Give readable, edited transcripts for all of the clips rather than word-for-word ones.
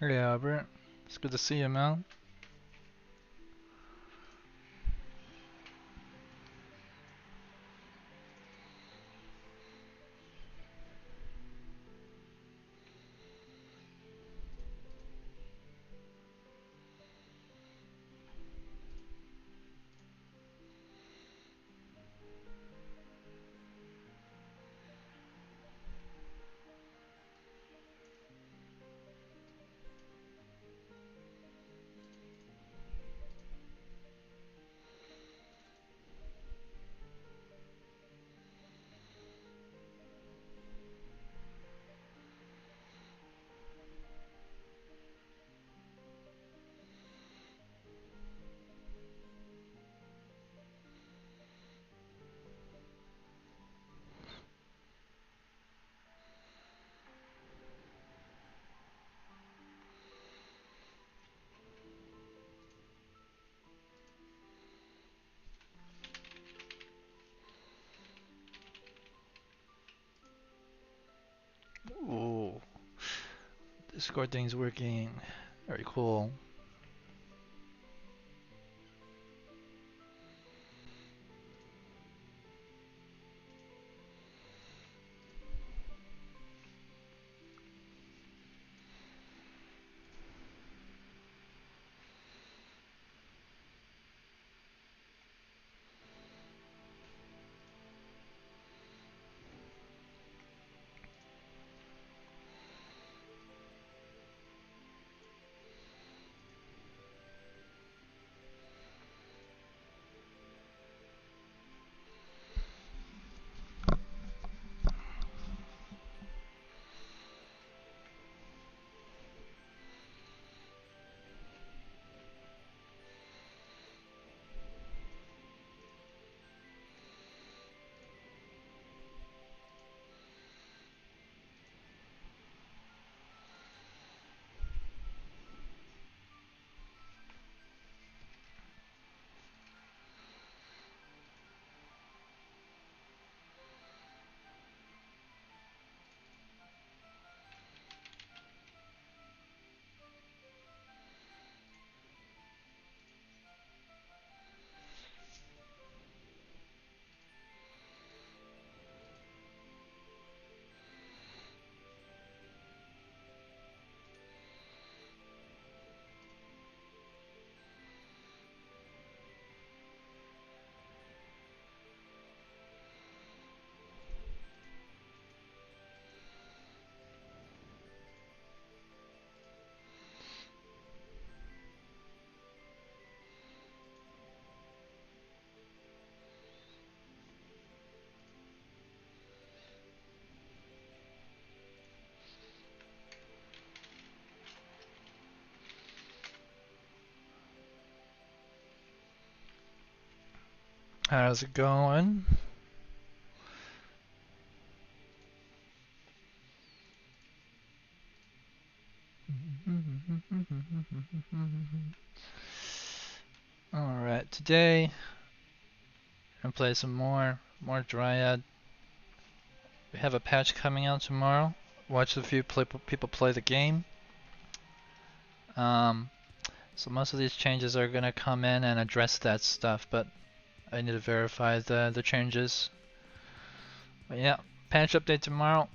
Hey Albert, it's good to see you, man. Ooh, Discord thing's working. Very cool. How's it going? Alright, today I'm gonna play some more Dryad. We have a patch coming out tomorrow. Watch a few people play the game. Um, so most of these changes are gonna come in and address that stuff, but I need to verify the changes. But yeah, patch update tomorrow.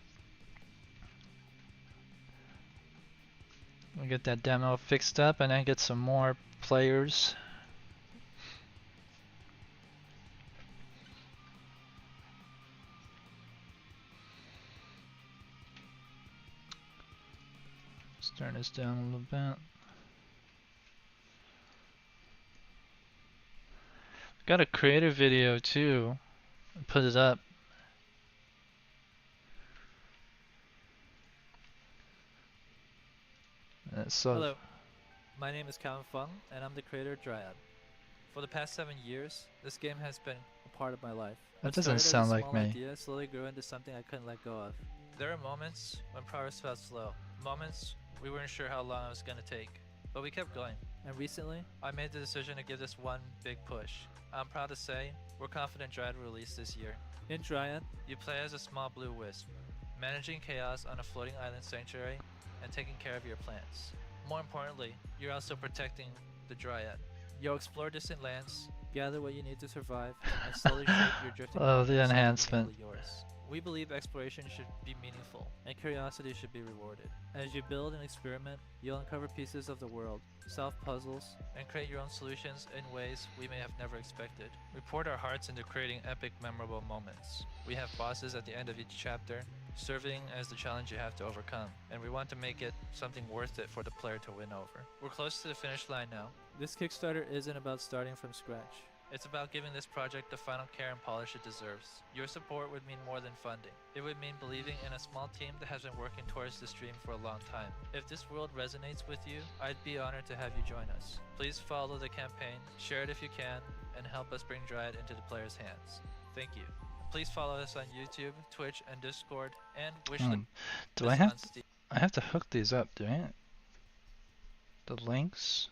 We'll get that demo fixed up and then get some more players. Let's turn this down a little bit. Got a creative video too. Put it up. So Hello, my name is Calvin Fung, and I'm the creator of Dryad. For the past 7 years, this game has been a part of my life. that What doesn't started as a sound like small me. idea slowly grew into something I couldn't let go of. There are moments when progress felt slow, moments we weren't sure how long it was going to take, but we kept going. And recently, I made the decision to give this one big push. I'm proud to say, we're confident Dryad will release this year. In Dryad, you play as a small blue wisp, managing chaos on a floating island sanctuary and taking care of your plants. More importantly, you're also protecting the Dryad. You'll explore distant lands, gather what you need to survive, and slowly shape your drifting Oh, the homeland enhancement. uniquely yours. We believe exploration should be meaningful, and curiosity should be rewarded. As you build and experiment, you'll uncover pieces of the world, solve puzzles, and create your own solutions in ways we may have never expected. We poured our hearts into creating epic, memorable moments. We have bosses at the end of each chapter, serving as the challenge you have to overcome, and we want to make it something worth it for the player to win over. We're close to the finish line now. This Kickstarter isn't about starting from scratch. It's about giving this project the final care and polish it deserves. Your support would mean more than funding. It would mean believing in a small team that has been working towards this dream for a long time. If this world resonates with you, I'd be honored to have you join us. Please follow the campaign, share it if you can, and help us bring Dryad into the players' hands. Thank you. Please follow us on YouTube, Twitch, and Discord, and wish Do I have to hook these up, do I? The links?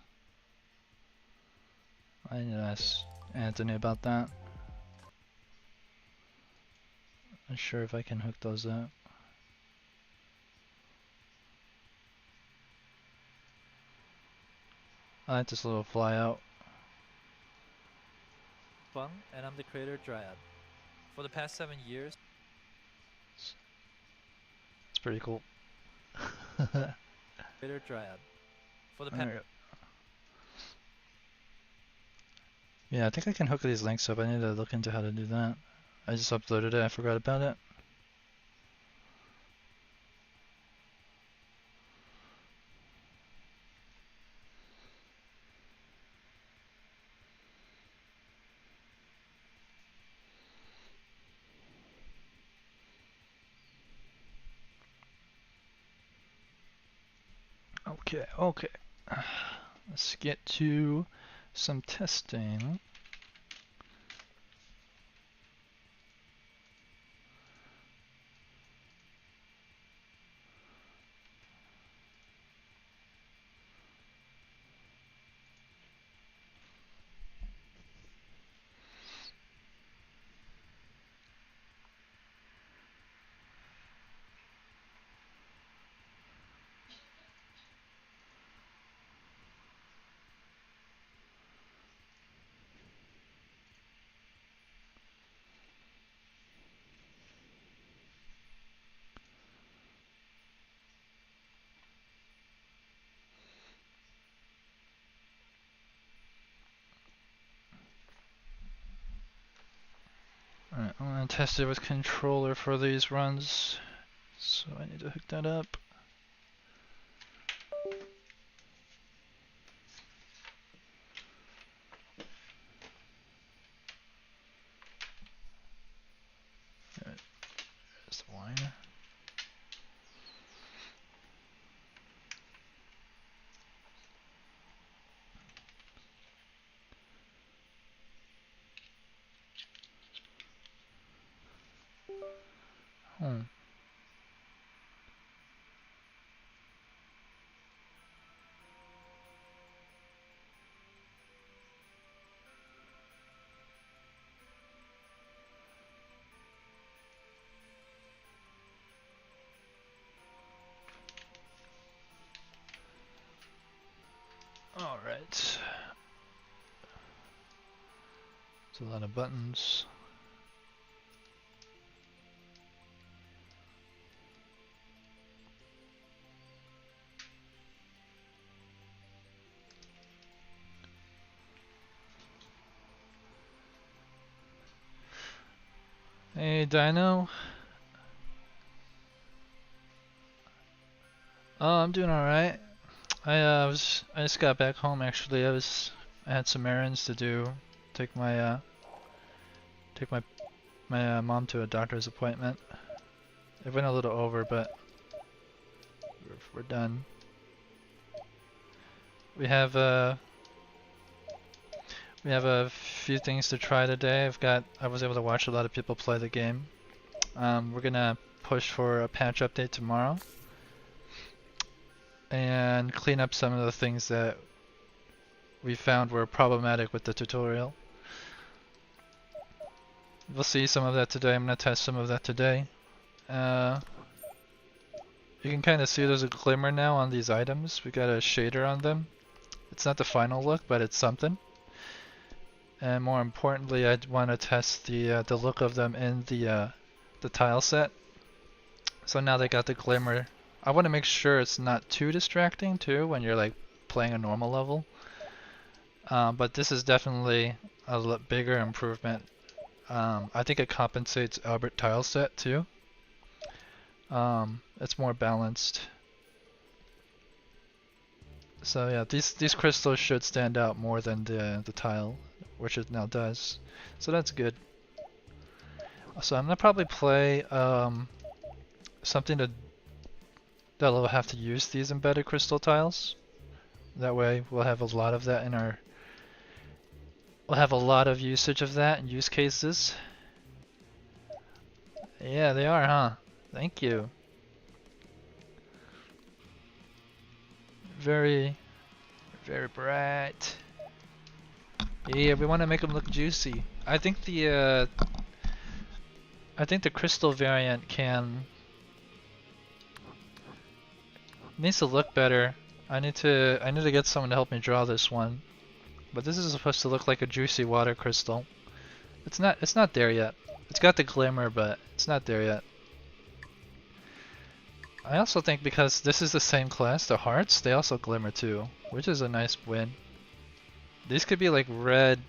I need to ask Anthony about that. Not sure if I can hook those up. I like this little flyout. Fung, and I'm the creator of Dryad. For the past 7 years, It's pretty cool. creator Dryad. For the past Yeah, I think I can hook these links up. I need to look into how to do that. I just uploaded it, I forgot about it. Okay. Let's get to some testing. Alright, I'm gonna test it with controller for these runs. So I need to hook that up. Alright, there's the wire. Alright. It's a lot of buttons. Hey Dino. Oh, I'm doing alright. I just got back home actually. I had some errands to do. Take my mom to a doctor's appointment. It went a little over, but we're done. We have a few things to try today. I was able to watch a lot of people play the game. We're gonna push for a patch update tomorrow and clean up some of the things that we found were problematic with the tutorial. We'll see some of that today. I'm gonna test some of that today. You can kind of see there's a glimmer now on these items. We got a shader on them. It's not the final look, but it's something. And more importantly, I want to test the look of them in the tile set. So now they got the glimmer. I want to make sure it's not too distracting too when you're like playing a normal level. But this is definitely a bigger improvement. I think it compensates Albert tile set too. It's more balanced. So yeah, these crystals should stand out more than the tile, which it now does. So that's good. So I'm gonna probably play something that'll have to use these embedded crystal tiles. That way we'll have a lot of that in our. We'll have a lot of usage of that and use cases. Yeah, they are, huh? Thank you. Very, very bright. Yeah, we want to make them look juicy. I think the crystal variant needs to look better. I need to get someone to help me draw this one. But this is supposed to look like a juicy water crystal. It's not there yet. It's got the glimmer, but it's not there yet. I also think because this is the same class, the hearts, they also glimmer too, which is a nice win. These could be like red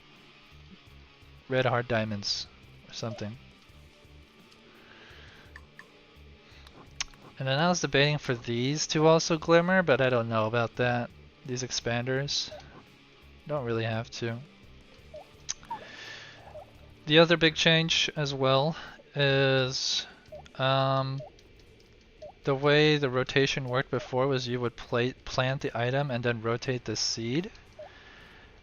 hard diamonds or something. And then I was debating for these to also glimmer, but I don't know about that. These expanders don't really have to. The other big change as well is the way the rotation worked before was you would plant the item and then rotate the seed.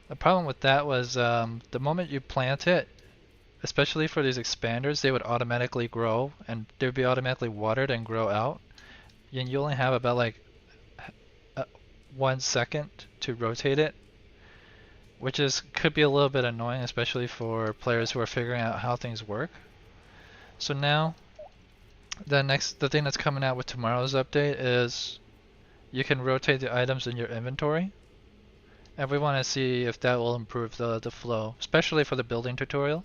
The problem with that was the moment you plant it, especially for these expanders, they would automatically grow and they would be automatically watered and grow out. And you only have about like 1 second to rotate it, which could be a little bit annoying, especially for players who are figuring out how things work. So now the thing that's coming out with tomorrow's update is you can rotate the items in your inventory, and we want to see if that will improve the flow, especially for the building tutorial.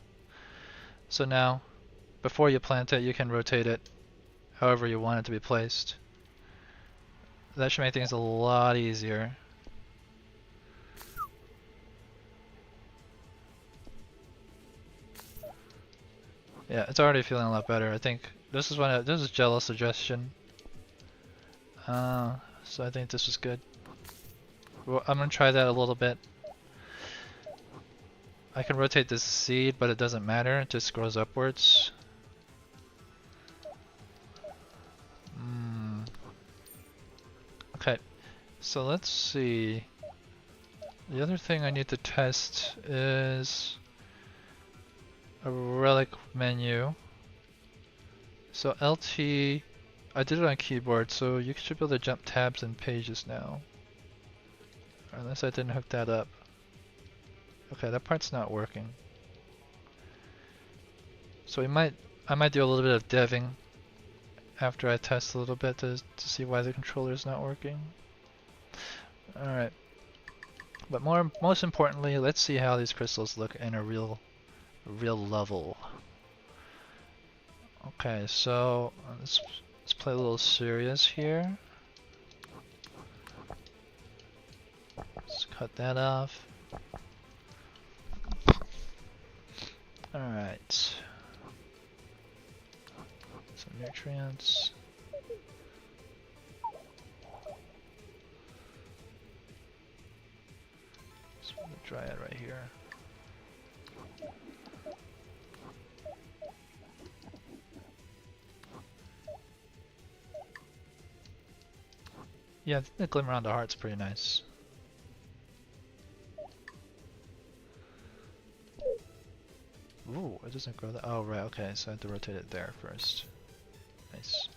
So now, before you plant it, you can rotate it however you want it to be placed. That should make things a lot easier. Yeah, it's already feeling a lot better. I think this is Jello's suggestion. So I think this is good. Well, I'm gonna try that a little bit. I can rotate this seed, but it doesn't matter. It just grows upwards. Okay, so let's see. The other thing I need to test is a relic menu. So LT, I did it on keyboard, so you should be able to jump tabs and pages now. Unless I didn't hook that up. Okay, that part's not working. So I might do a little bit of deving after I test a little bit to see why the controller is not working. Alright. But most importantly, let's see how these crystals look in a real level. Okay, so let's play a little serious here. Let's cut that off. Alright. Some nutrients. Let's put the Dryad right here. Yeah, the glimmer on the heart's pretty nice. Ooh, it doesn't grow that. Oh, right, okay, so I have to rotate it there first. Nice.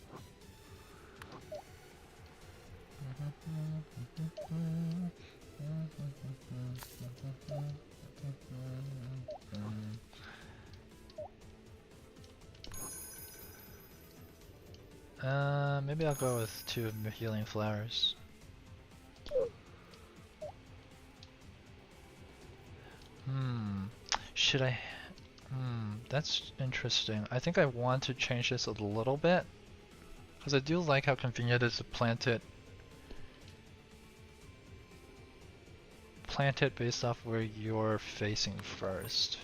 Maybe I'll go with 2 healing flowers. Should I? That's interesting. I think I want to change this a little bit. Because I do like how convenient it is to plant it. Plant it based off where you're facing first.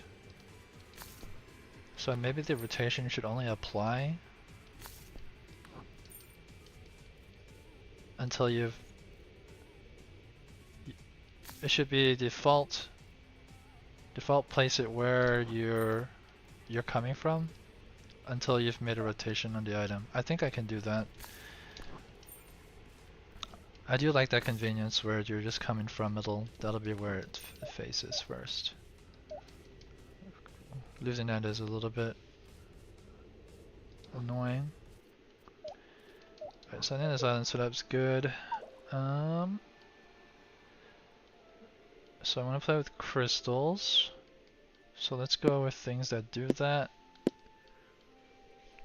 So maybe the rotation should only apply until you've... It should be default place it where you're coming from until you've made a rotation on the item. I think I can do that. I do like that convenience where you're just coming from middle. That'll be where it faces first. Losing that is a little bit annoying. Alright, so I think this island setup's good. So I want to play with crystals. So let's go with things that do that.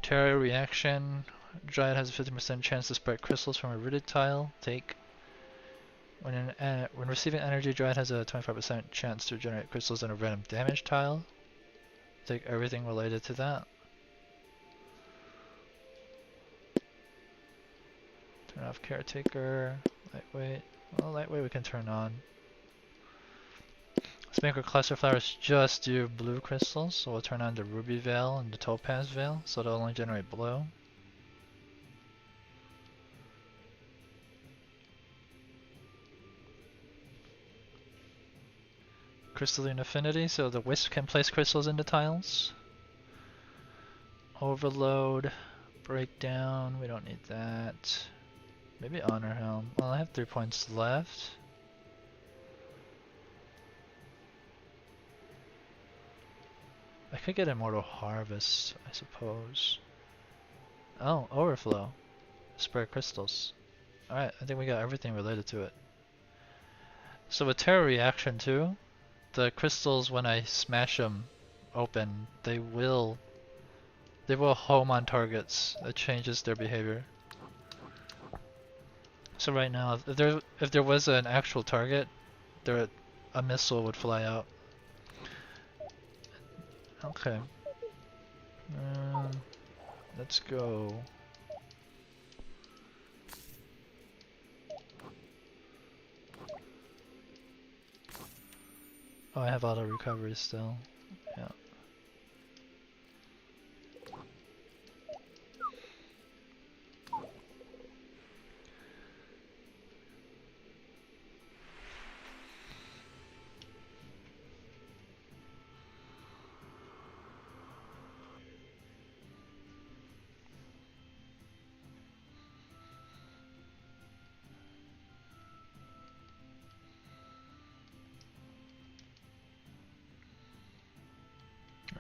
Terra reaction. Dryad has a 50% chance to spread crystals from a rooted tile. Take. When receiving energy, Dryad has a 25% chance to generate crystals in a random damage tile. Take everything related to that. Turn off caretaker. Lightweight. Well, lightweight we can turn on. Let's make our cluster flowers just do blue crystals. So we'll turn on the ruby veil and the topaz veil, so they'll only generate blue. Crystalline affinity, so the wisp can place crystals into tiles. Overload, breakdown, we don't need that. Maybe honor helm. Well, I have 3 points left. I could get immortal harvest, I suppose. Oh, overflow. Spread crystals. Alright, I think we got everything related to it. So with Terra reaction too, the crystals, when I smash them open, they will home on targets. It changes their behavior. So right now, if there was an actual target, a missile would fly out. Okay. Let's go. Oh, I have auto recovery still. Yeah.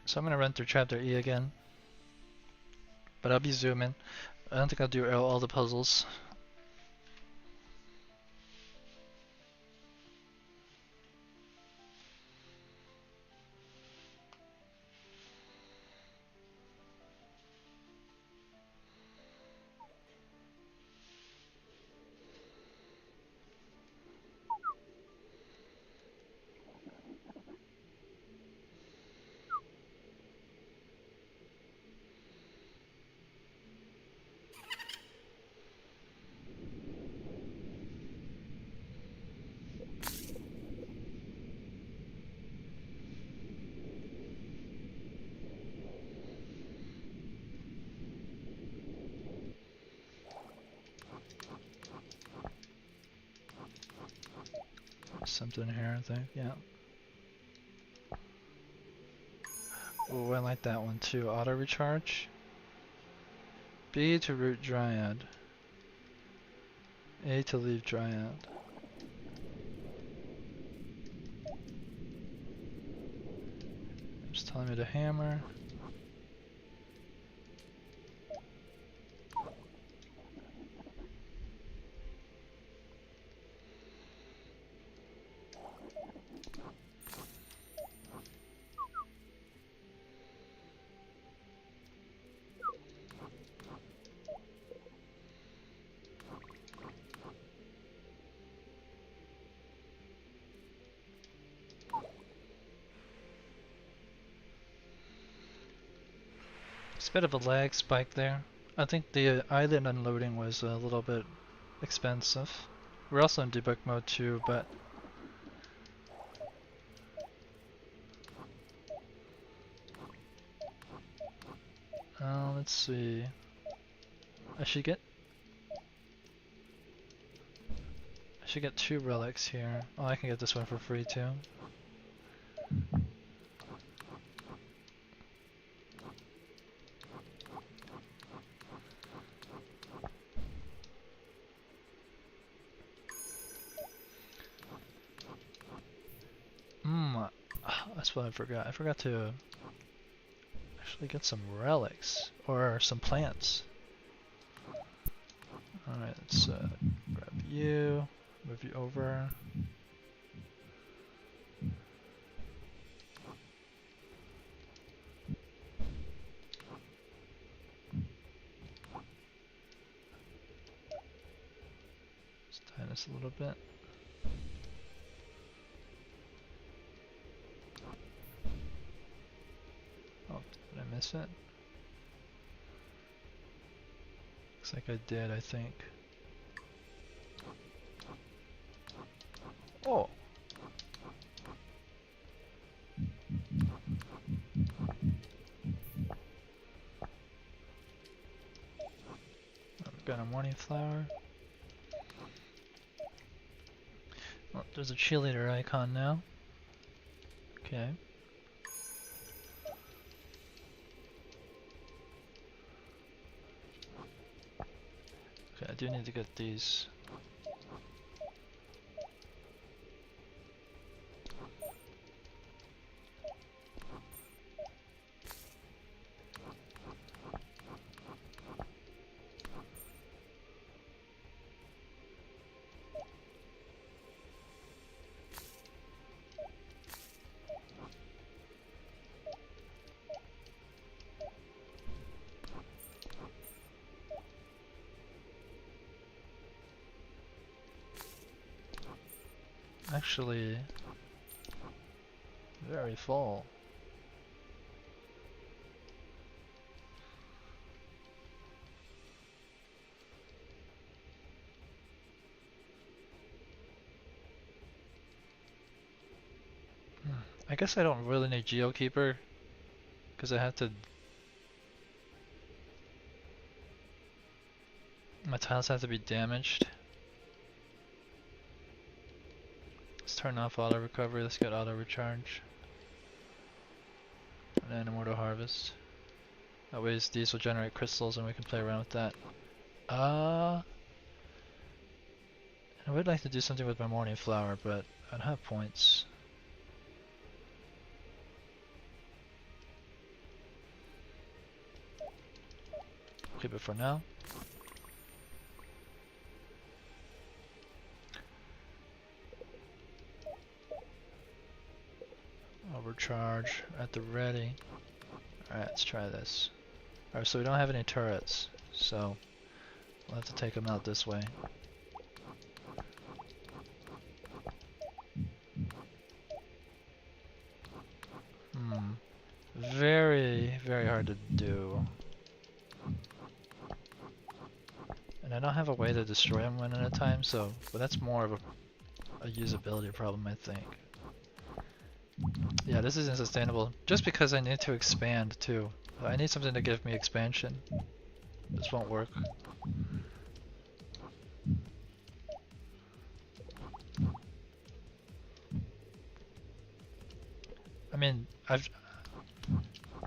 So I'm gonna run through chapter E again, but I'll be zooming. I don't think I'll do all the puzzles. Something here, I think, yeah. Oh, I like that one too. Auto recharge. B to root Dryad. A to leave Dryad. It's telling me to hammer. It's a bit of a lag spike there. I think the island unloading was a little bit expensive. We're also in debug mode too, but let's see. I should get 2 relics here. Oh, I can get this one for free too. That's what I forgot. I forgot to actually get some relics or some plants. Alright, let's grab you, move you over. Let's tie this a little bit. Oh, did I miss it? Looks like I did, I think. Oh! I've got a morning flower. Oh, there's a cheerleader icon now. Okay. Okay, I do need to get these. Actually, very full. I guess I don't really need Geokeeper because I have to. My tiles have to be damaged. Let's turn off auto recovery. Let's get auto recharge. And then immortal harvest. That way these will generate crystals and we can play around with that. I would like to do something with my morning flower, but I don't have points. Keep it for now. Overcharge at the ready. Alright, let's try this. Alright, so we don't have any turrets, so we'll have to take them out this way. Very, very hard to do. And I don't have a way to destroy them one at a time, so but that's more of a usability problem, I think. Yeah, this isn't sustainable. Just because I need to expand too. I need something to give me expansion. This won't work. I mean, I've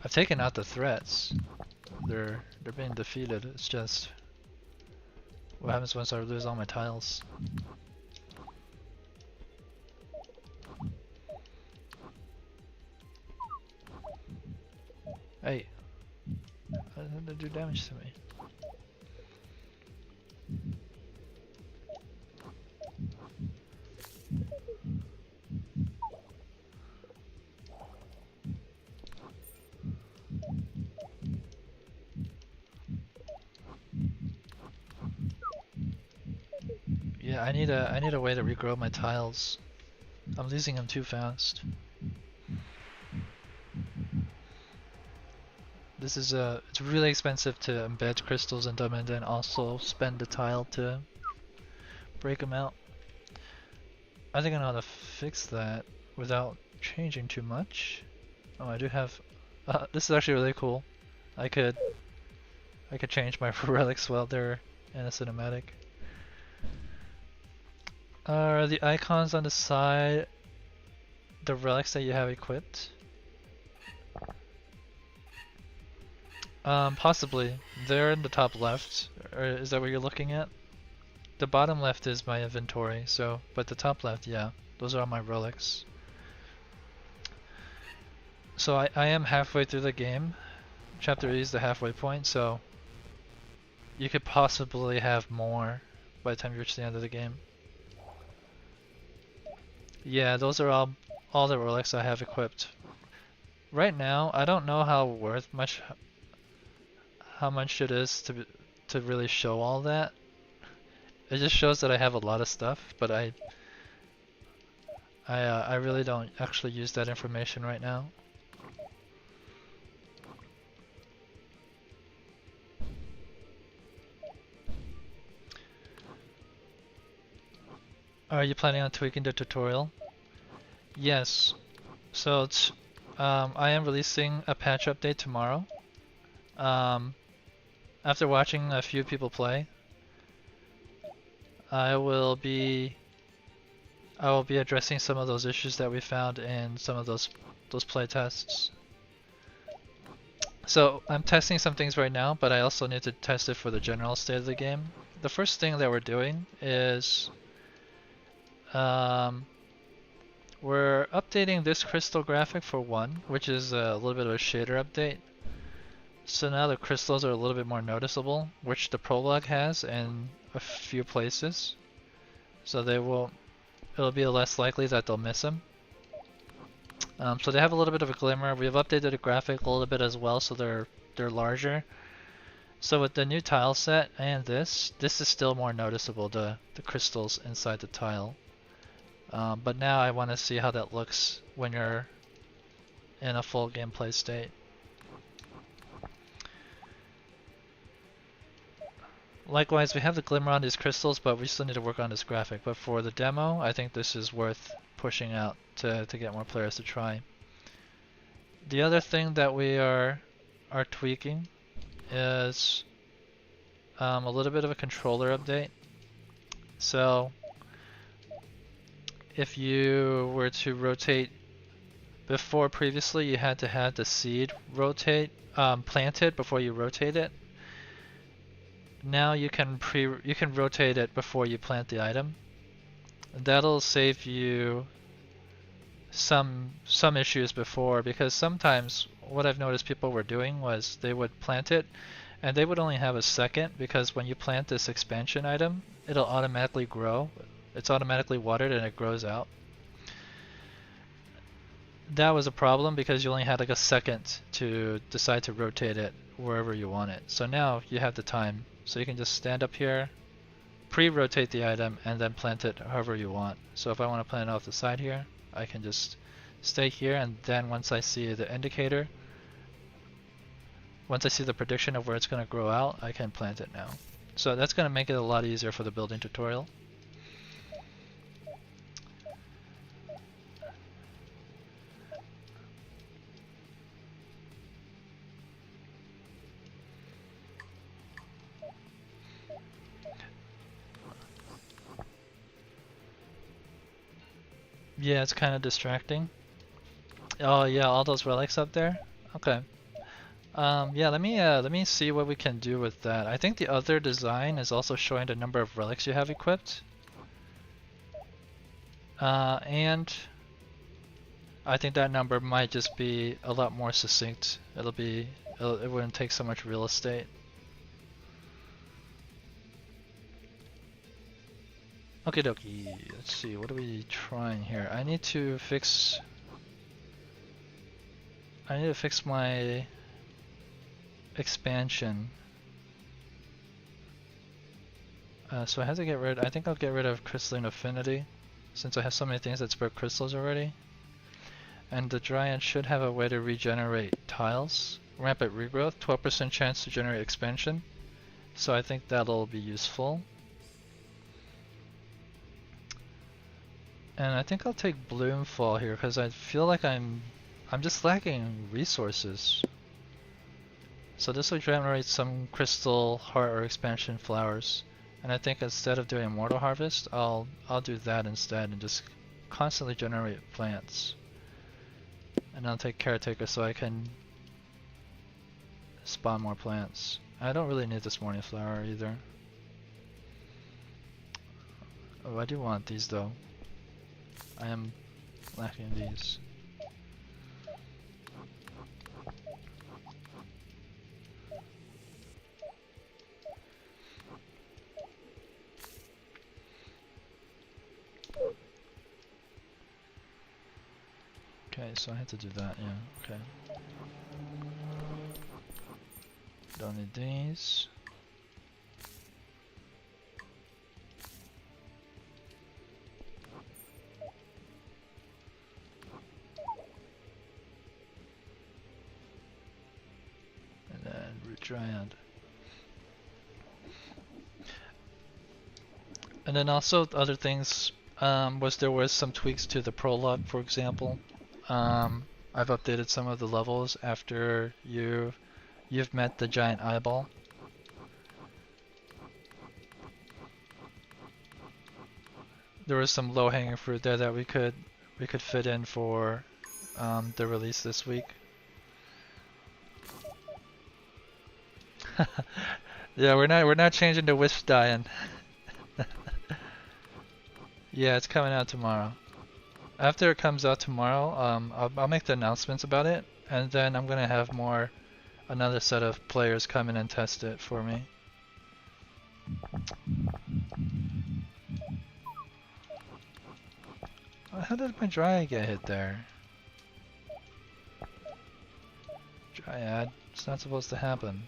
taken out the threats. They're being defeated. It's just what happens once I lose all my tiles. Hey, how did they do damage to me? Yeah, I need a way to regrow my tiles. I'm losing them too fast. this is it's really expensive to embed crystals in them and then also spend the tile to break them out. I think I know how to fix that without changing too much. Oh, I do have. This is actually really cool. I could change my relics while they're in a cinematic. Are the icons on the side the relics that you have equipped? Possibly. They're in the top left. Or is that what you're looking at? The bottom left is my inventory, so, but the top left, yeah. Those are all my relics. So I am halfway through the game. Chapter 8 is the halfway point, so you could possibly have more by the time you reach the end of the game. Yeah, those are all the relics I have equipped. Right now, I don't know how much it is to really show all that. It just shows that I have a lot of stuff, but I really don't actually use that information right now. Are you planning on tweaking the tutorial? Yes. So it's, I am releasing a patch update tomorrow. After watching a few people play, I will be addressing some of those issues that we found in some of those playtests. So I'm testing some things right now, but I also need to test it for the general state of the game. The first thing that we're doing is we're updating this crystal graphic for 1, which is a little bit of a shader update. So now the crystals are a little bit more noticeable, which the Prologue has in a few places. So it'll be less likely that they'll miss them. So they have a little bit of a glimmer. We've updated the graphic a little bit as well, so they're larger. So with the new tile set and this is still more noticeable, the crystals inside the tile. But now I want to see how that looks when you're in a full gameplay state. Likewise, we have the glimmer on these crystals, but we still need to work on this graphic. But for the demo, I think this is worth pushing out to get more players to try. The other thing that we are tweaking is a little bit of a controller update. So if you were to rotate, before previously you had to have the seed planted before you rotate it. Now you can rotate it before you plant the item. That'll save you some issues before, because sometimes what I've noticed people were doing was they would plant it and they would only have a second, because when you plant this expansion item, it'll automatically grow. It's automatically watered and it grows out. That was a problem because you only had like a second to decide to rotate it wherever you want it. So now you have the time. So you can just stand up here, pre-rotate the item, and then plant it however you want. So if I want to plant it off the side here, I can just stay here, and then once I see the indicator, once I see the prediction of where it's going to grow out, I can plant it now. So that's going to make it a lot easier for the building tutorial. Yeah, it's kind of distracting. Oh yeah, all those relics up there? Okay. Yeah, let me see what we can do with that. I think the other design is also showing the number of relics you have equipped. And I think that number might just be a lot more succinct. It wouldn't take so much real estate. Okie dokie, let's see, what are we trying here? I need to fix my expansion. So I have to I think I'll get rid of crystalline affinity, since I have so many things that spread crystals already. And the Dryad should have a way to regenerate tiles. Rampant Regrowth, 12% chance to generate expansion. So I think that'll be useful. And I think I'll take Bloomfall here because I feel like I'm just lacking resources. So this will generate some crystal, heart, or expansion flowers. And I think instead of doing Immortal Harvest, I'll do that instead and just constantly generate plants. And I'll take Caretaker so I can spawn more plants. I don't really need this morning flower either. Oh, I do want these though. I am lacking these. Okay, so I had to do that, yeah, okay. Don't need these. And then root Dryad. And then also other things, there was some tweaks to the prologue, for example. I've updated some of the levels after you've met the giant eyeball. There was some low-hanging fruit there that we could fit in for the release this week. Yeah, we're not changing to wisp dying. Yeah, it's coming out tomorrow. After it comes out tomorrow, I'll make the announcements about it, and then I'm gonna have another set of players come in and test it for me. How did my Dryad get hit there? Dryad, it's not supposed to happen.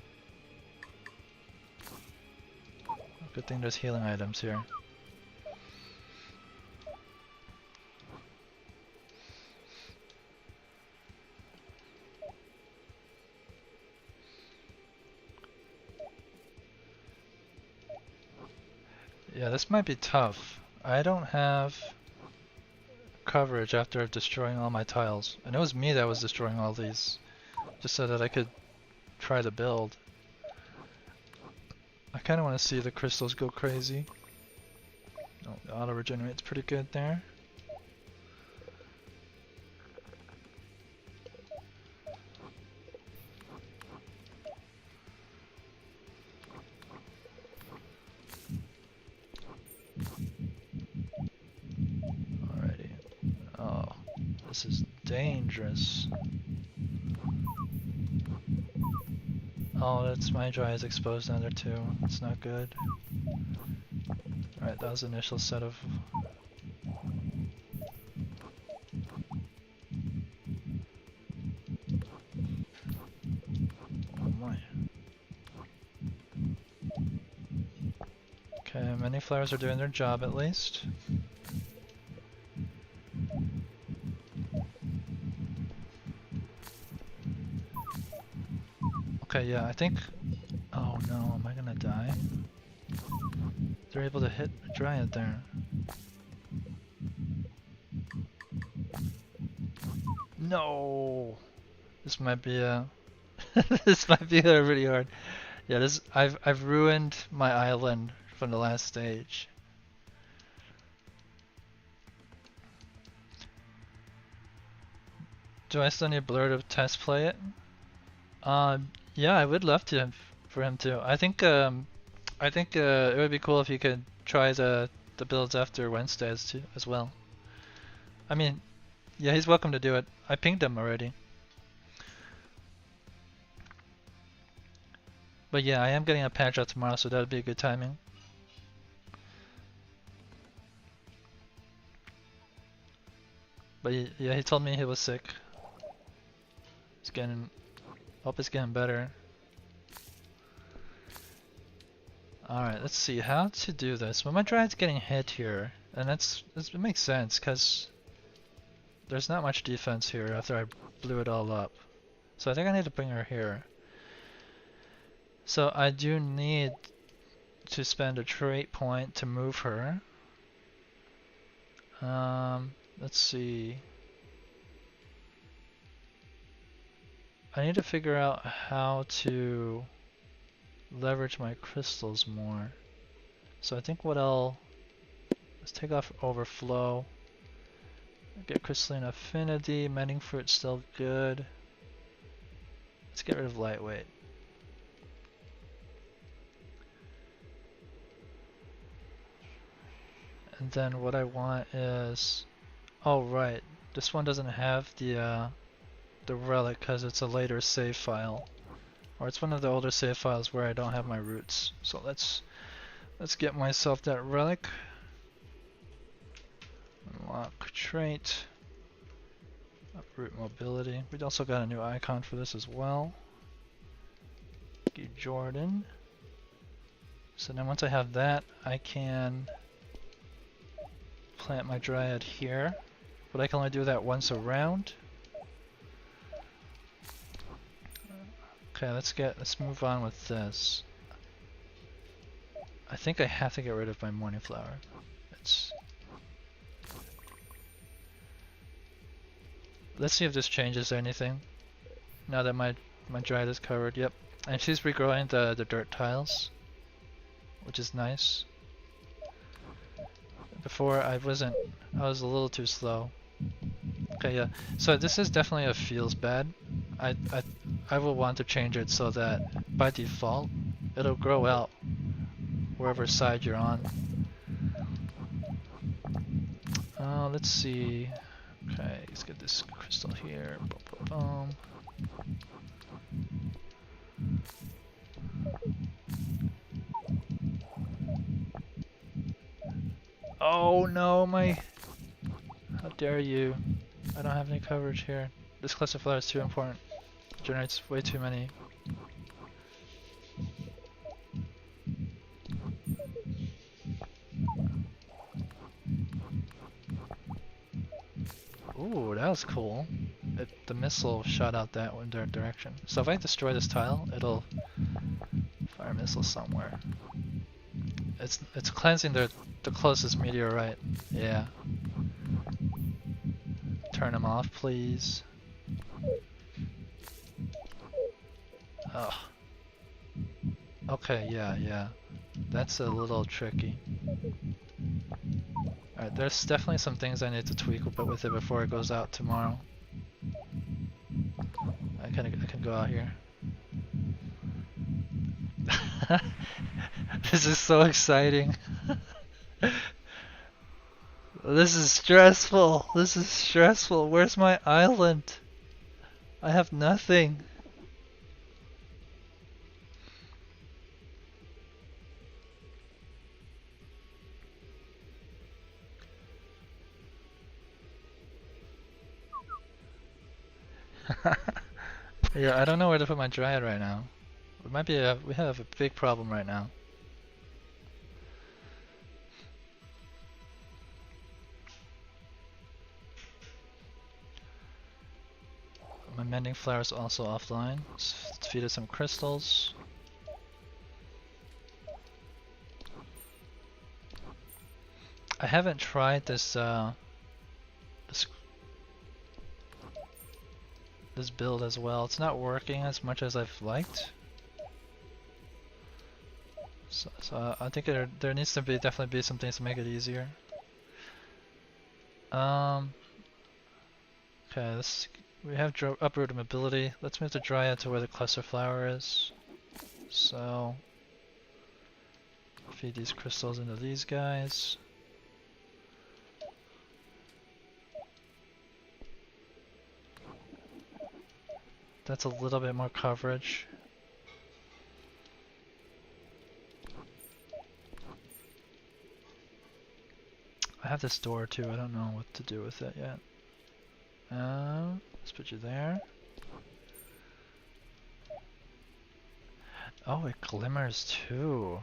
Good thing there's healing items here. Yeah, this might be tough. I don't have coverage after destroying all my tiles. And it was me that was destroying all these, just so that I could try to build. I kind of want to see the crystals go crazy. Oh, the auto regenerate's pretty good there. Alrighty. Oh, this is dangerous. Oh, that's my Dryad's exposed down there too. It's not good. Alright, that was the initial set of... Oh my. Okay, many flowers are doing their job at least. Okay, yeah, I think... Oh no, am I gonna die? They're able to hit a Dryad there. No! This might be a... this might be really hard. Yeah, I've ruined my island from the last stage. Do I still need Blur to test play it? Yeah, I would love to for him to. I think it would be cool if he could try the builds after Wednesday as well. I mean, yeah, he's welcome to do it. I pinged him already. But yeah, I am getting a patch out tomorrow, so that would be a good timing. But yeah, he told me he was sick. He's getting... Hope it's getting better. Alright, let's see how to do this. Well, my Dryad's getting hit here, and it makes sense, because there's not much defense here after I blew it all up. So I think I need to bring her here. So I do need to spend a trait point to move her. Let's see. I need to figure out how to leverage my crystals more. So I think let's take off overflow. Get crystalline affinity, mending fruit still good. Let's get rid of lightweight. And then what I want is, oh right, this one doesn't have the relic because it's a later save file, or it's one of the older save files where I don't have my roots. So let's get myself that relic. Unlock trait. Uproot mobility. We also got a new icon for this as well. Jordan. So now once I have that, I can plant my Dryad here, but I can only do that once a round. Okay, let's move on with this. I think I have to get rid of my morning flower. Let's see if this changes anything. Now that my Dryad is covered, yep. And she's regrowing the dirt tiles, which is nice. Before I was a little too slow. Okay, yeah. So this is definitely a feels bad. I will want to change it so that by default it'll grow out wherever side you're on. Let's see. Okay, let's get this crystal here. Boom, boom, boom. Oh no, how dare you? I don't have any coverage here. This cluster flower is too important. It generates way too many. Ooh, that was cool. The missile shot out that one direction. So if I destroy this tile, it'll fire a missile somewhere. It's cleansing the closest meteorite. Yeah. Turn them off, please. Ugh. Okay, yeah. That's a little tricky. Alright, there's definitely some things I need to tweak with it before it goes out tomorrow. I can go out here. This is so exciting. This is stressful. Where's my island? I have nothing. Yeah, I don't know where to put my Dryad right now. We have a big problem right now. My mending flower is also offline. Let's feed it some crystals. I haven't tried this build as well. It's not working as much as I've liked. So I think there needs to definitely be some things to make it easier. Okay, we have uproot mobility. Let's move the Dryad to where the cluster flower is. So feed these crystals into these guys. That's a little bit more coverage. I have this door too, I don't know what to do with it yet. Let's put you there. Oh, it glimmers too.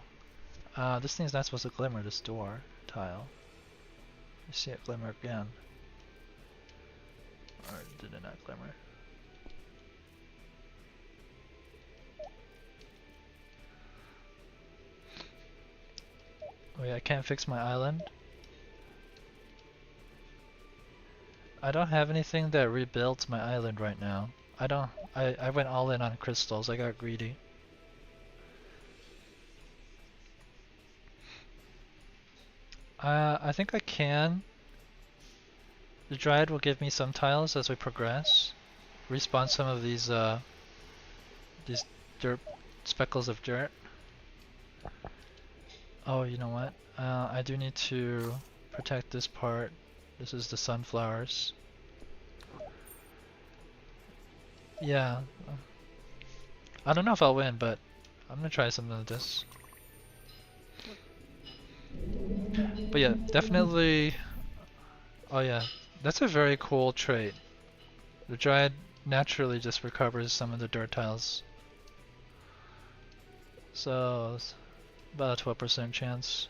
This thing's not supposed to glimmer, this door tile. You see it glimmer again. Or did it not glimmer? Wait, I can't fix my island. I don't have anything that rebuilds my island right now. I went all in on crystals. I got greedy. I think I can. The Dryad will give me some tiles as we progress. Respawn some of these dirt speckles of dirt. Oh, you know what? I do need to protect this part. This is the sunflowers. Yeah. I don't know if I'll win, but I'm gonna try something like this. But yeah, definitely. Oh yeah, that's a very cool trait. The Dryad naturally just recovers some of the dirt tiles. So, it's about a 12% chance.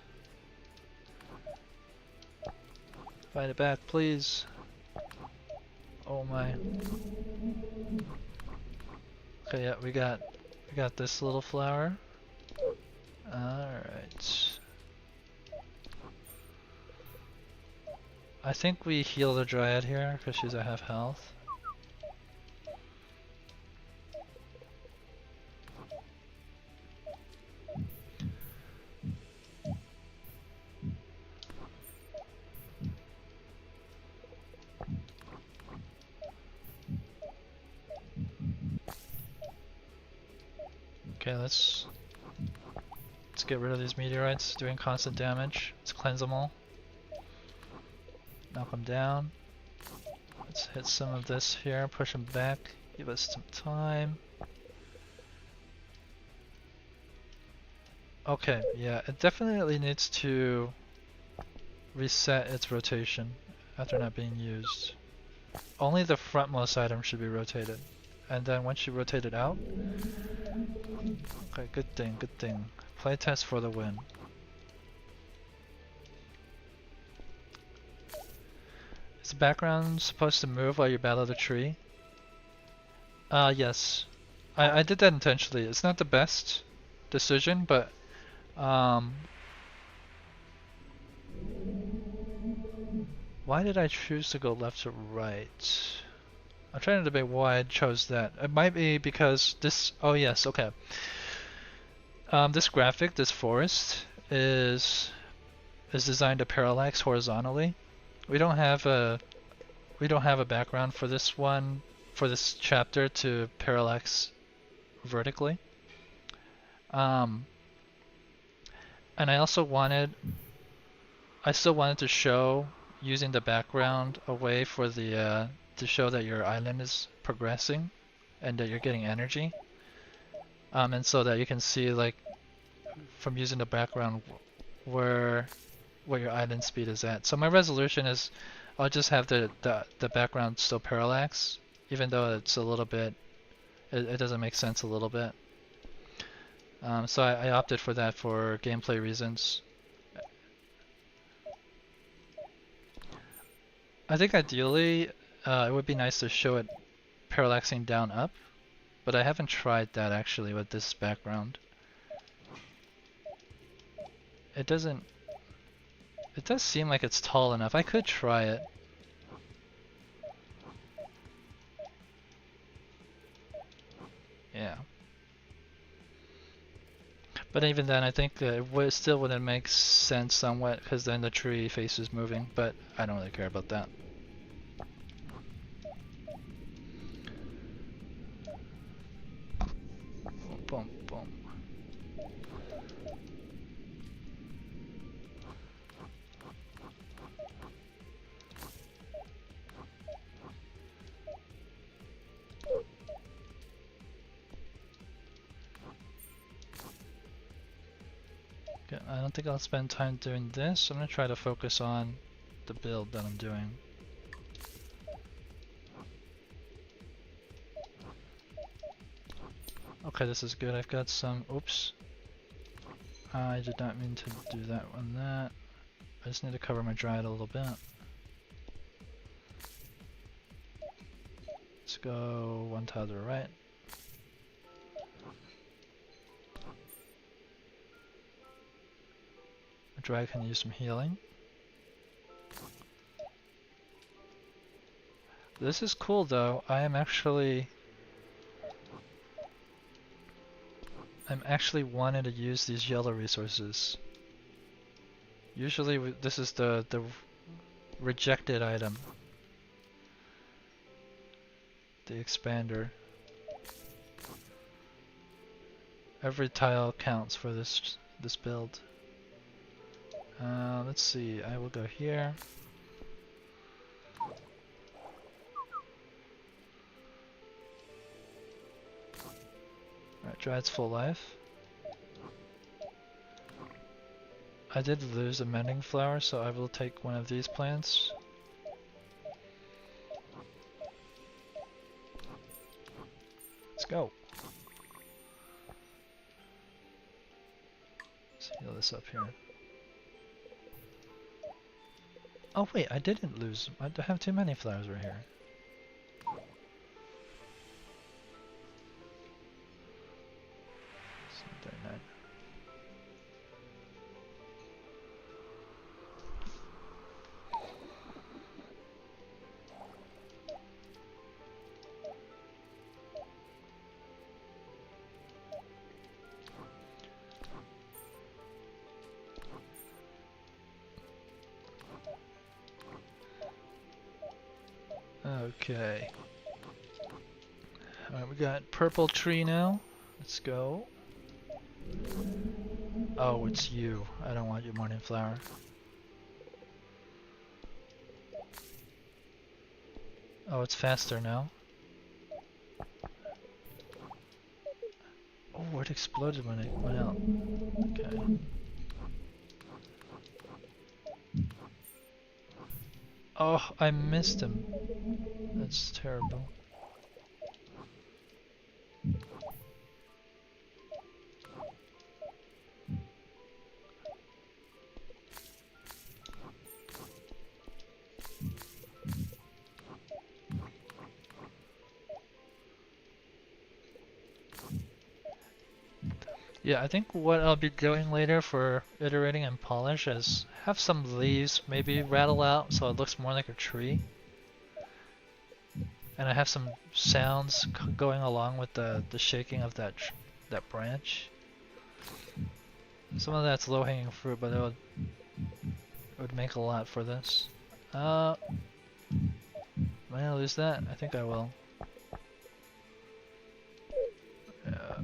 Fight it back, please. Oh my. Okay, yeah, we got this little flower. Alright. I think we heal the Dryad here because she's at half health. Okay, let's get rid of these meteorites doing constant damage. Let's cleanse them all. Knock them down. Let's hit some of this here, push them back, give us some time. Okay, yeah, it definitely needs to reset its rotation after not being used. Only the frontmost item should be rotated. And then once you rotate it out... Okay, good thing, good thing. Playtest for the win. Is the background supposed to move while you battle the tree? Yes. I did that intentionally. It's not the best decision, but why did I choose to go left to right? I'm trying to debate why I chose that. It might be because this... Oh yes, okay. This graphic, this forest, is designed to parallax horizontally. We don't have a background for this one, for this chapter to parallax vertically. And I still wanted to show using the background a way for the to show that your island is progressing and that you're getting energy. And so that you can see, like, from using the background where your island speed is at. So my resolution is I'll just have the background still parallax, even though it's a little bit, it doesn't make sense a little bit. So I opted for that for gameplay reasons. I think ideally it would be nice to show it parallaxing down up, but I haven't tried that actually with this background. It does seem like it's tall enough. I could try it. Yeah. But even then, I think it still wouldn't make sense somewhat, because then the tree face is moving, but I don't really care about that. Boom, boom. Okay, I don't think I'll spend time doing this. I'm gonna try to focus on the build that I'm doing. Okay, this is good. I've got some... Oops. I did not mean to do that on that. I just need to cover my Dryad a little bit. Let's go one tile to the right. Dryad can use some healing. This is cool though. I'm actually wanting to use these yellow resources. Usually this is the rejected item. The expander. Every tile counts for this build. Let's see, I will go here. Alright, Dryad's full life. I did lose a mending flower, so I will take one of these plants. Let's go. Let's heal this up here. Oh wait, I didn't lose. I have too many flowers right here. Okay. Alright, we got purple tree now. Let's go. Oh, it's you. I don't want your morning flower. Oh, it's faster now. Oh, it exploded when it went out. Okay. Oh, I missed him. That's terrible. Yeah, I think what I'll be doing later for iterating and polish is have some leaves maybe rattle out so it looks more like a tree. And I have some sounds going along with the shaking of that branch. Some of that's low-hanging fruit, but it would make a lot for this. Am I gonna lose that? I think I will. Yeah.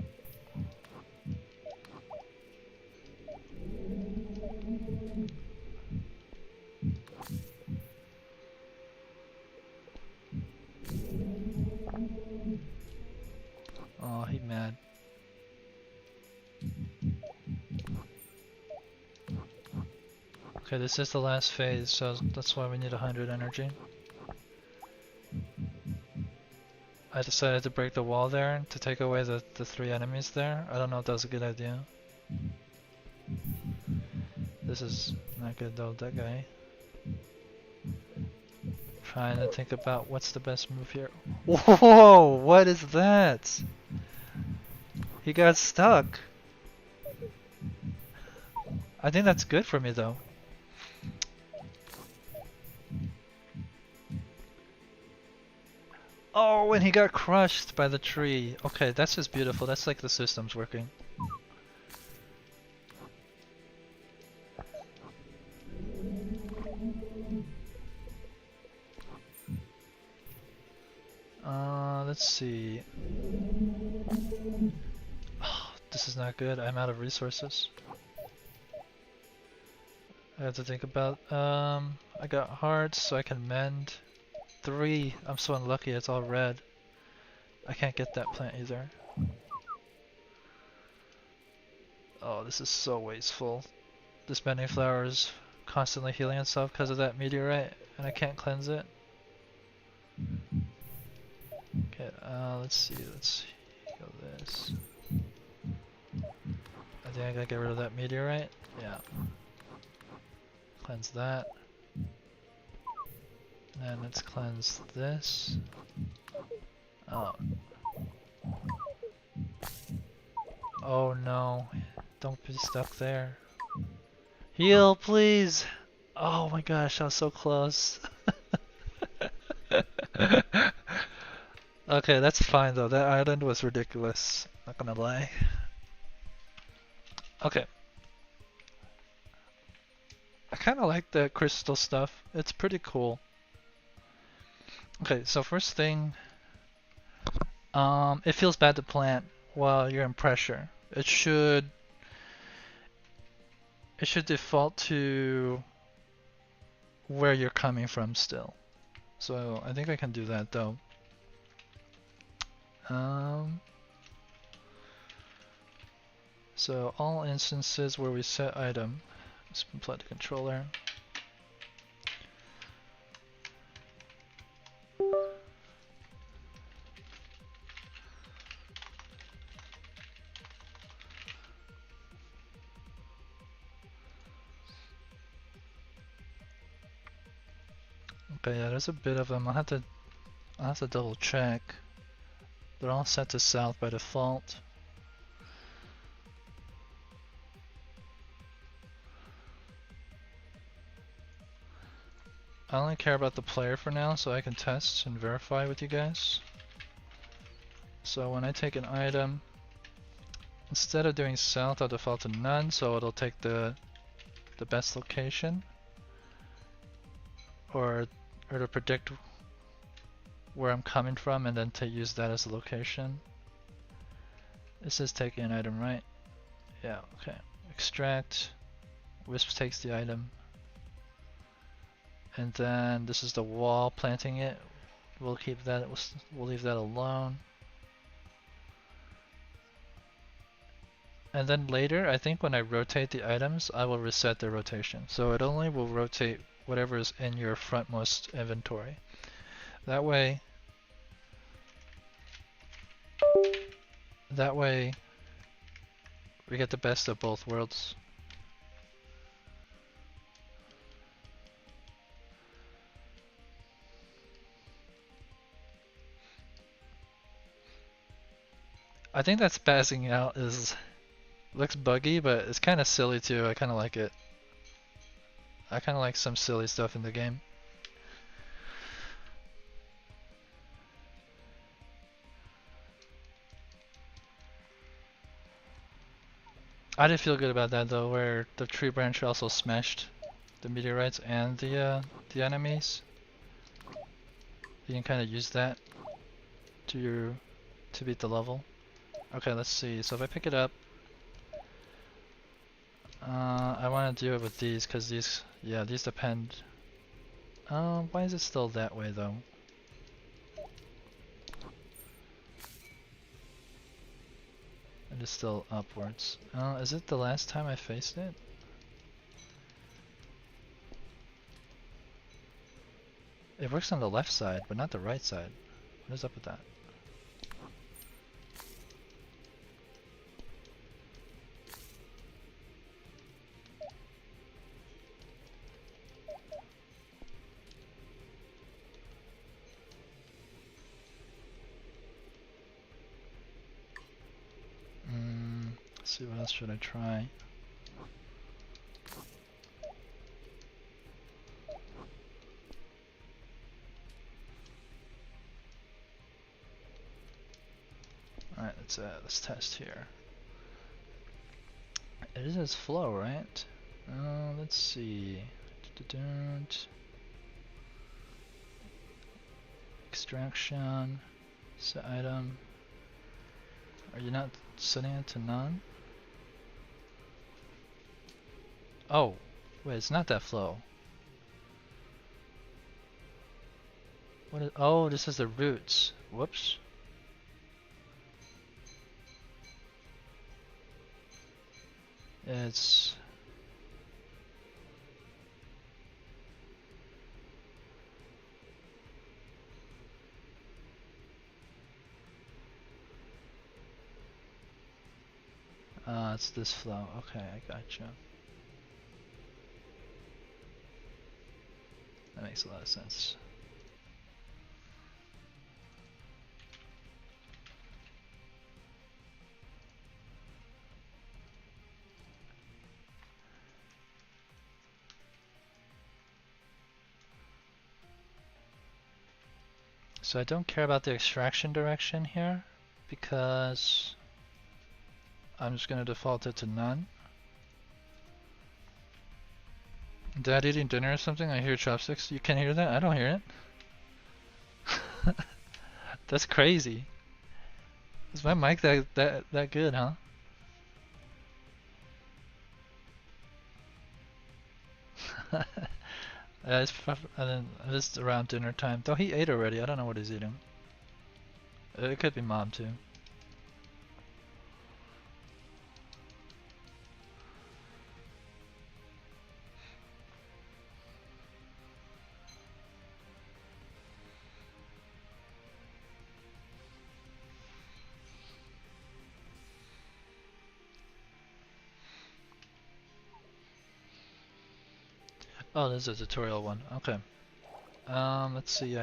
Oh, he mad. Okay, this is the last phase, so that's why we need 100 energy. I decided to break the wall there to take away the 3 enemies there. I don't know if that was a good idea. This is not good though, that guy. Trying to think about what's the best move here. Whoa! What is that? He got stuck. I think that's good for me though. Oh, and he got crushed by the tree. Okay, that's just beautiful. That's like the system's working. Let's see. Oh, this is not good. I'm out of resources. I have to think about, I got hearts so I can mend. 3, I'm so unlucky, it's all red. I can't get that plant either. Oh, this is so wasteful. This mending flower is constantly healing itself because of that meteorite, and I can't cleanse it. Okay, let's heal this. I think I gotta get rid of that meteorite. Yeah. Cleanse that. And let's cleanse this. Oh. Oh no. Don't be stuck there. Heal, please! Oh my gosh, I was so close. Okay, that's fine though. That island was ridiculous. Not gonna lie. Okay. I kind of like the crystal stuff. It's pretty cool. Okay, so first thing, it feels bad to plant while you're in pressure. It should default to where you're coming from still. So I think I can do that though. So all instances where we set item, let's plug the controller. Okay, yeah, there's a bit of them. I'll have to double check. They're all set to south by default. I only care about the player for now, so I can test and verify with you guys. So when I take an item, instead of doing south, I'll default to none, so it'll take the best location, or to predict where I'm coming from, and then to use that as a location. This is taking an item, right? Yeah, okay. Extract. Wisp takes the item. And then this is the wall planting it. We'll keep that, we'll leave that alone. And then later, I think when I rotate the items, I will reset their rotation. So it only will rotate whatever is in your frontmost inventory. That way, we get the best of both worlds. I think that spazzing out looks buggy, but it's kind of silly too. I kind of like it. I kind of like some silly stuff in the game. I did feel good about that though, where the tree branch also smashed the meteorites and the enemies. You can kind of use that to beat the level. Okay, let's see. So if I pick it up, I want to do it with these because these depend. Why is it still that way though? It is still upwards. Is it the last time I faced it? It works on the left side, but not the right side. What is up with that? Let's see, what else should I try? Alright, let's test here. It is flow, right? Let's see. Extraction. Set item. Are you not setting it to none? Oh, wait, it's not that flow. What is, oh, this is the roots. Whoops. It's it's this flow. Okay, I gotcha. That makes a lot of sense. So I don't care about the extraction direction here because I'm just gonna default it to none. Dad eating dinner or something? I hear chopsticks. You can't hear that? I don't hear it. That's crazy. Is my mic that good, huh? It's around dinner time. Though he ate already. I don't know what he's eating. It could be mom too. Oh, this is a tutorial one. Okay. Let's see.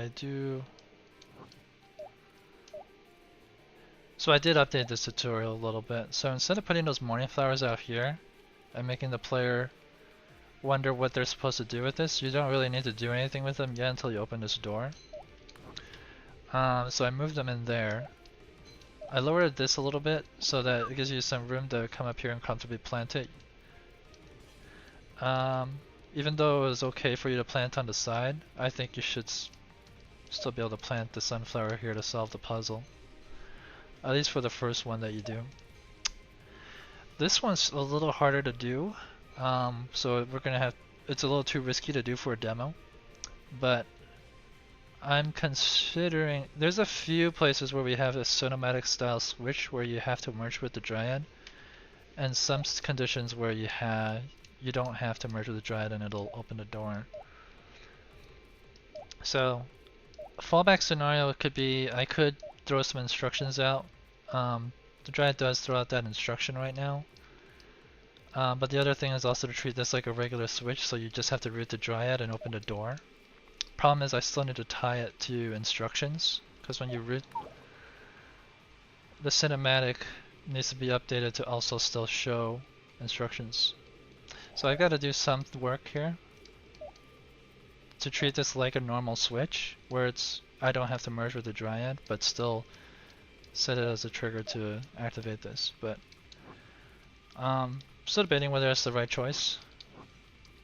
So I did update this tutorial a little bit. So instead of putting those morning flowers out here and making the player wonder what they're supposed to do with this, you don't really need to do anything with them yet until you open this door. So I moved them in there. I lowered this a little bit so that it gives you some room to come up here and comfortably plant it. Even though it was okay for you to plant on the side, I think you should still be able to plant the sunflower here to solve the puzzle. At least for the first one that you do. This one's a little harder to do, so we're gonna have, it's a little too risky to do for a demo, but I'm considering, there's a few places where we have a cinematic style switch where you have to merge with the Dryad, and some conditions where you don't have to merge with the Dryad and it'll open the door. So, a fallback scenario could be, I could throw some instructions out. The Dryad does throw out that instruction right now. But the other thing is also to treat this like a regular switch, so you just have to root the Dryad and open the door. Problem is I still need to tie it to instructions, because when you root, the cinematic needs to be updated to also still show instructions. So I gotta do some work here to treat this like a normal switch, where I don't have to merge with the Dryad, but still set it as a trigger to activate this. But still debating whether that's the right choice,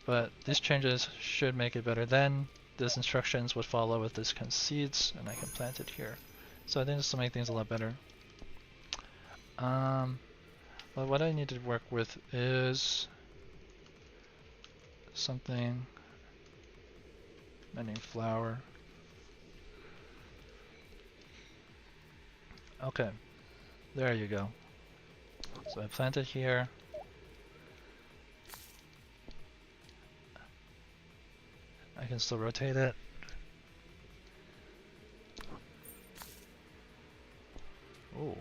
but these changes should make it better. Then these instructions would follow with this kind of seeds, and I can plant it here. So I think this will make things a lot better. But what I need to work with is something ending flower. Okay, there you go. So I plant it here. I can still rotate it. Oh,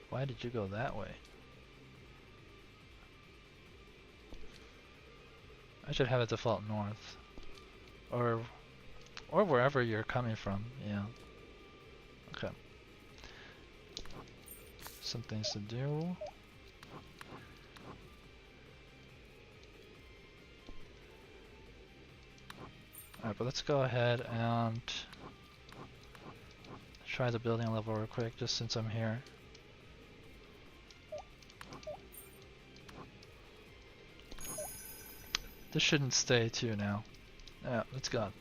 why did you go that way? I should have it default north, or wherever you're coming from. Yeah. Okay. Some things to do. Alright, but let's go ahead and try the building level real quick, just since I'm here. This shouldn't stay too now. Yeah, it's gone.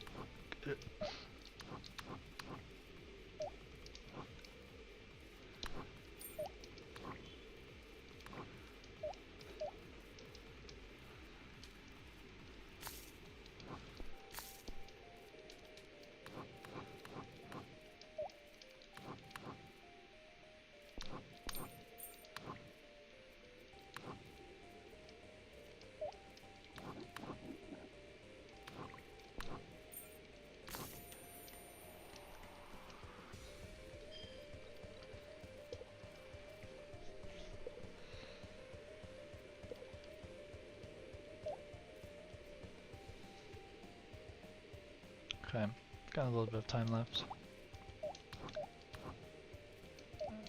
Okay, got a little bit of time left.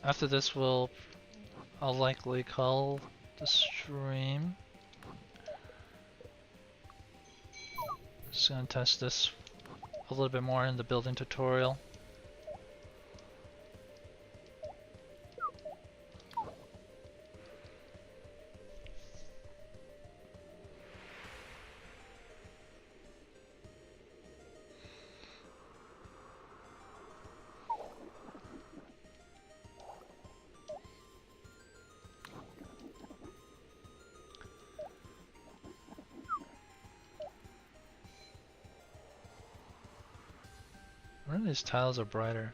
After this, I'll likely call the stream. Just gonna test this a little bit more in the building tutorial. One of these tiles are brighter.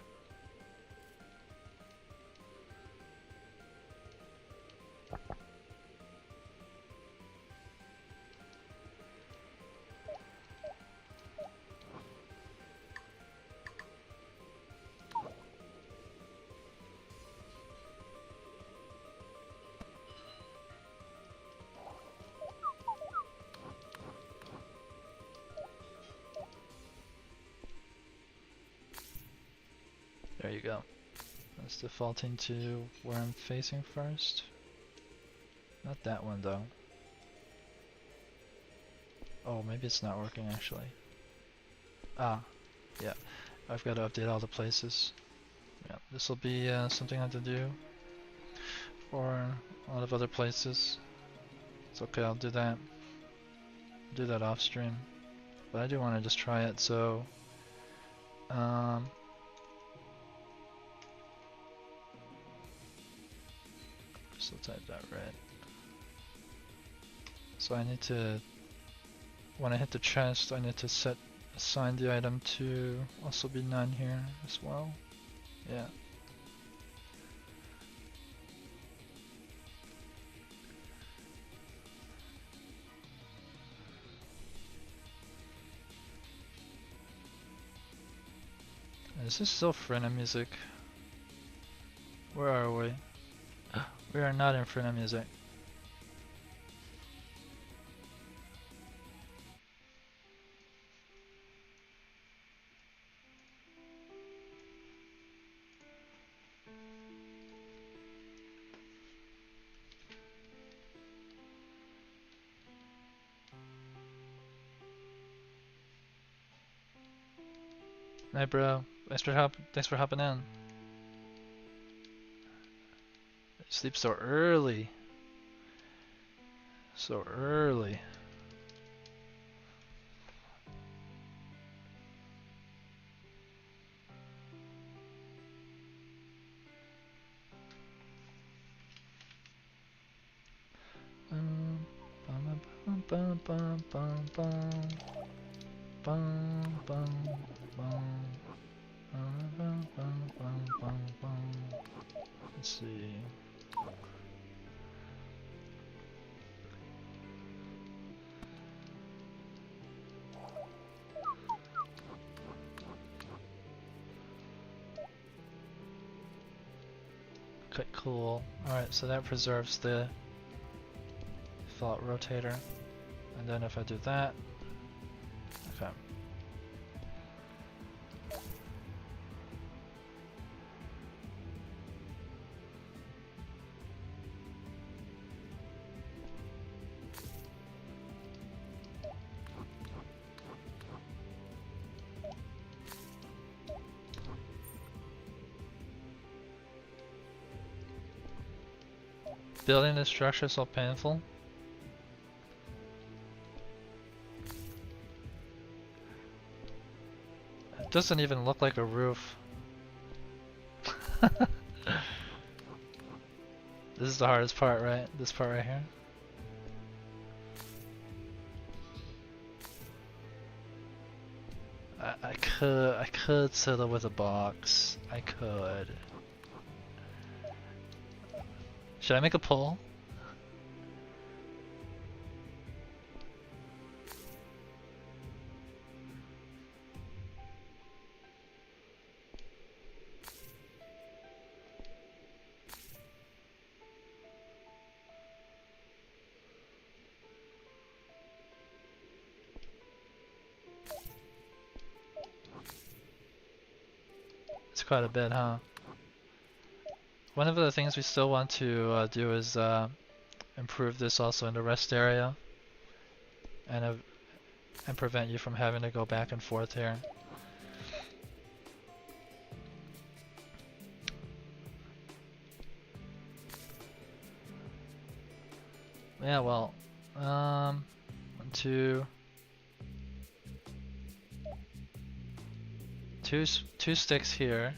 There you go. That's defaulting to where I'm facing first. Not that one though. Oh, maybe it's not working actually. Ah, yeah. I've got to update all the places. Yeah, this will be something I have to do for a lot of other places. It's okay, I'll do that. Do that off stream. But I do want to just try it, so so type that red. So I need to, when I hit the chest, I need to assign the item to also be none here as well. Yeah. Is this still Frena music? Where are we? We are not in Frena music. Hey bro, thanks for hopping in. You sleep so early. So early. Let's see. Okay, cool. Alright, so that preserves the default rotator. And then if I do that, okay. Building the structure so painful. It doesn't even look like a roof. This is the hardest part, right? This part right here. I could settle with a box. I could. Should I make a poll? It's quite a bit, huh? One of the things we still want to do is improve this also in the rest area, and prevent you from having to go back and forth here. Yeah, well, 1, 2, two sticks here.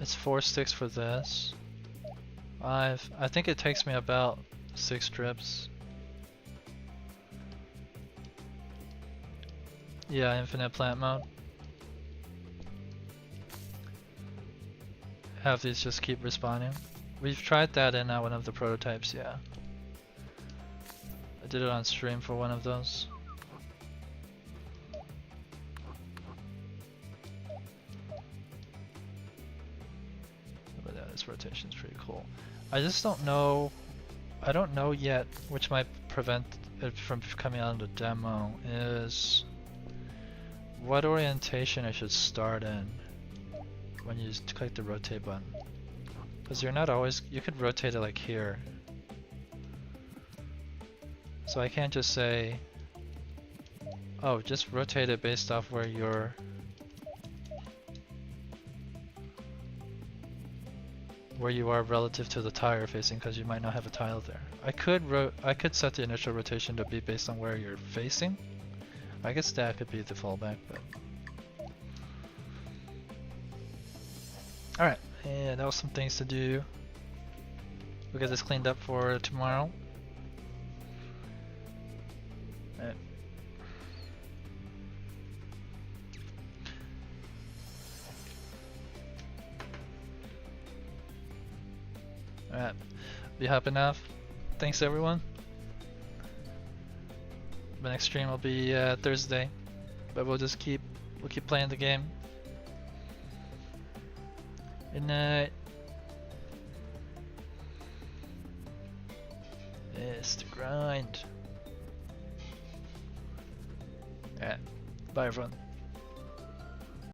It's 4 sticks for this. I think it takes me about 6 trips. Yeah, infinite plant mode. Have these just keep respawning. We've tried that in one of the prototypes, yeah. I did it on stream for one of those. But yeah, this rotation is pretty cool. I just don't know. I don't know yet, which might prevent it from coming out in the demo, is what orientation I should start in when you click the rotate button. Because you're not always, you could rotate it like here. So I can't just say, oh, just rotate it based off where you're, where you are relative to the tire facing, because you might not have a tile there. I could set the initial rotation to be based on where you're facing. I guess that could be the fallback, but. Alright, and that was some things to do. We'll get this cleaned up for tomorrow. Alright. Alright, be happy enough. Thanks everyone. The next stream will be Thursday, but we'll keep playing the game. Good night. It's the grind. Alright, bye everyone.